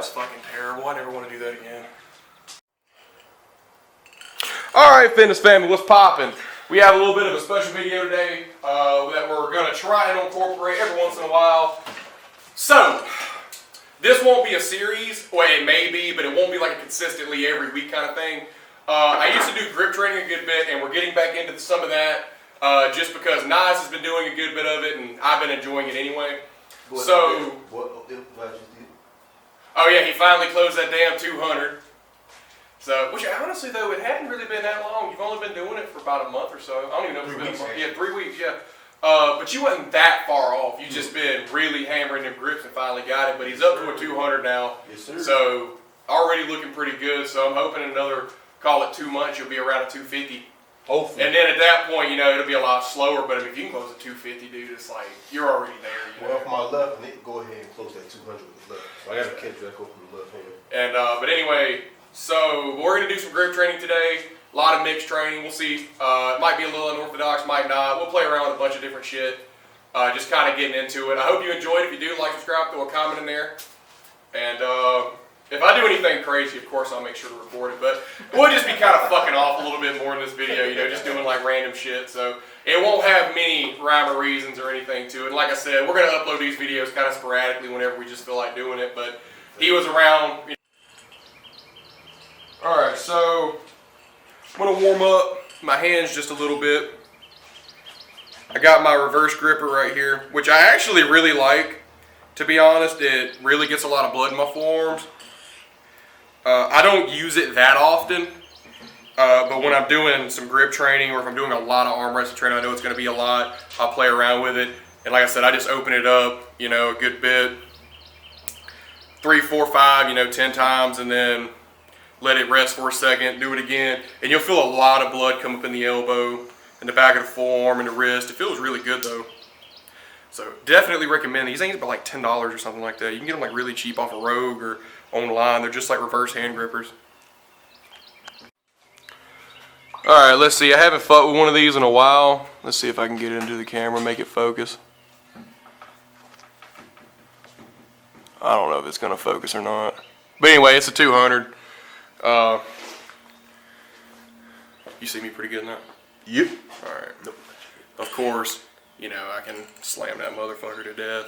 was fucking terrible. I never want to do that again. Alright, fitness family, what's poppin'? We have a little bit of a special video today that we're going to try and incorporate every once in a while. So, this won't be a series. Well, it may be, but it won't be like a consistently every week kind of thing. I used to do grip training a good bit, and we're getting back into some of that just because Nas has been doing a good bit of it, and I've been enjoying it anyway. Oh yeah, he finally closed that damn 200. So, which honestly though, it hadn't really been that long. You've only been doing it for about a month or so. I don't even know if it's been a month. Yeah, 3 weeks, yeah. But you wasn't that far off. You just been really hammering them grips and finally got it. But he's up to a 200 now. Yes, sir. So, already looking pretty good. So, I'm hoping in another, call it 2 months, you'll be around a 250. Hopefully. And then at that point, you know, it'll be a lot slower. But if you can close a 250, dude, it's like, you're already there. You know? Well, for my left, Nick, go ahead and close that 200 with the left. So I got to catch back up from the left hand. And, but anyway, so we're going to do some grip training today. A lot of mixed training. We'll see. It might be a little unorthodox, might not. We'll play around with a bunch of different shit. Just kind of getting into it. I hope you enjoyed. If you do, like, subscribe, throw a comment in there. And if I do anything crazy, of course, I'll make sure to record it. But we'll just be kind of fucking off a little bit more in this video, you know, just doing like random shit. So it won't have many rhyme or reasons or anything to it. And like I said, we're going to upload these videos kind of sporadically whenever we just feel like doing it. But he was around. Alright, so I'm going to warm up my hands just a little bit. I got my reverse gripper right here, which I actually really like. To be honest, it really gets a lot of blood in my forearms. I don't use it that often, but when I'm doing some grip training or if I'm doing a lot of arm wrestling training, I know it's going to be a lot. I'll play around with it. And like I said, I just open it up, you know, a good bit. 3, 4, 5, you know, 10 times, and then let it rest for a second, do it again, and you'll feel a lot of blood come up in the elbow, in the back of the forearm, and the wrist. It feels really good though. So definitely recommend these. Things about like $10 or something like that. You can get them like really cheap off of Rogue or online. They're just like reverse hand grippers. Alright, let's see. I haven't fought with one of these in a while. Let's see if I can get it into the camera, make it focus. I don't know if it's going to focus or not. But anyway, it's a 200. You see me pretty good in that? Yep. Alright. Nope. Of course, you know, I can slam that motherfucker to death.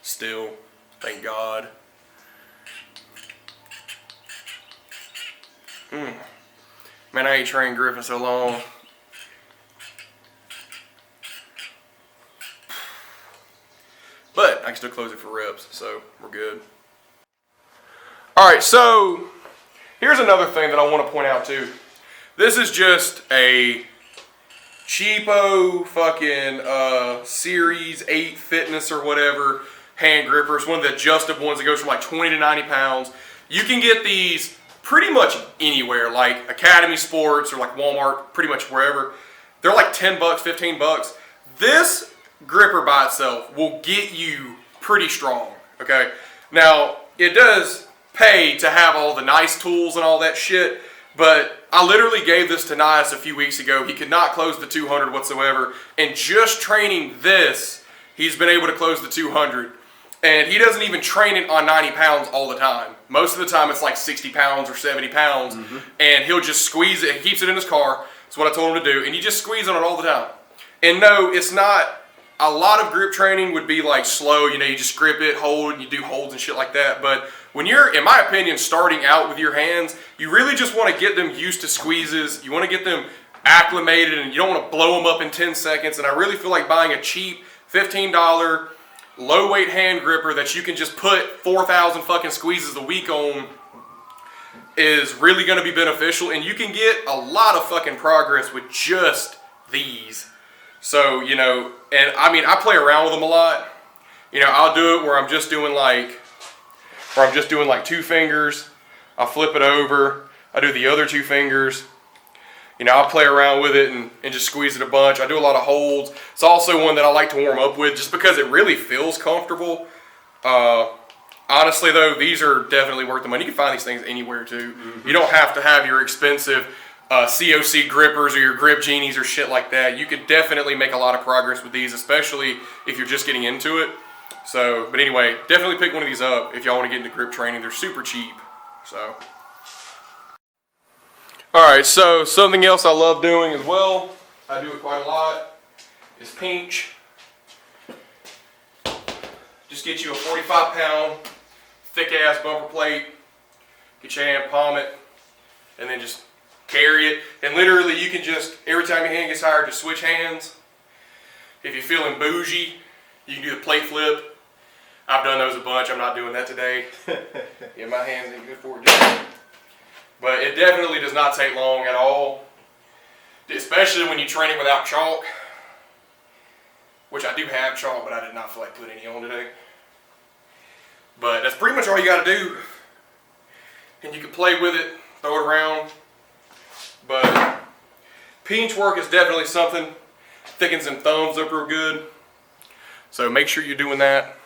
Still. Thank God. Man, I ain't trained grip in so long. But I can still close it for reps, so we're good. Alright, so here's another thing that I want to point out too. This is just a cheapo fucking Series 8 Fitness or whatever hand gripper. It's one of the adjustable ones that goes from like 20 to 90 pounds. You can get these pretty much anywhere, like Academy Sports or like Walmart, pretty much wherever. They're like 10 bucks, 15 bucks. This gripper by itself will get you pretty strong, okay? Now, it does pay to have all the nice tools and all that shit, but I literally gave this to Nias a few weeks ago. He could not close the 200 whatsoever, and just training this, he's been able to close the 200. And he doesn't even train it on 90 pounds all the time. Most of the time it's like 60 pounds or 70 pounds, and he'll just squeeze it. He keeps it in his car. That's what I told him to do, and you just squeeze on it all the time. And no, it's not. A lot of grip training would be like slow, you know, you just grip it, hold, and you do holds and shit like that. But when you're, in my opinion, starting out with your hands, you really just want to get them used to squeezes. You want to get them acclimated, and you don't want to blow them up in 10 seconds. And I really feel like buying a cheap $15 low weight hand gripper that you can just put 4,000 fucking squeezes a week on is really going to be beneficial. And you can get a lot of fucking progress with just these. So, you know, and I mean, I play around with them a lot. You know, I'll do it where I'm just doing like 2 fingers. I'll flip it over. I do the other 2 fingers. You know, I'll play around with it and just squeeze it a bunch. I do a lot of holds. It's also one that I like to warm up with just because it really feels comfortable. Honestly, though, these are definitely worth the money. You can find these things anywhere, too. You don't have to have your expensive COC grippers or your Grip Genies or shit like that. You could definitely make a lot of progress with these, especially if you're just getting into it. So, but anyway, definitely pick one of these up if y'all want to get into grip training. They're super cheap. So, all right. So something else I love doing as well, I do it quite a lot, is pinch. Just get you a 45-pound thick ass bumper plate. Get your hand, palm it, and then just carry it. And literally, you can just every time your hand gets tired, just switch hands. If you're feeling bougie, you can do the plate flip. I've done those a bunch. I'm not doing that today. Yeah, my hands ain't good for it. But it definitely does not take long at all. Especially when you train it without chalk. Which I do have chalk, but I did not feel like putting any on today. But that's pretty much all you got to do. And you can play with it, throw it around. But pinch work is definitely something. Thickens them thumbs up real good. So make sure you're doing that.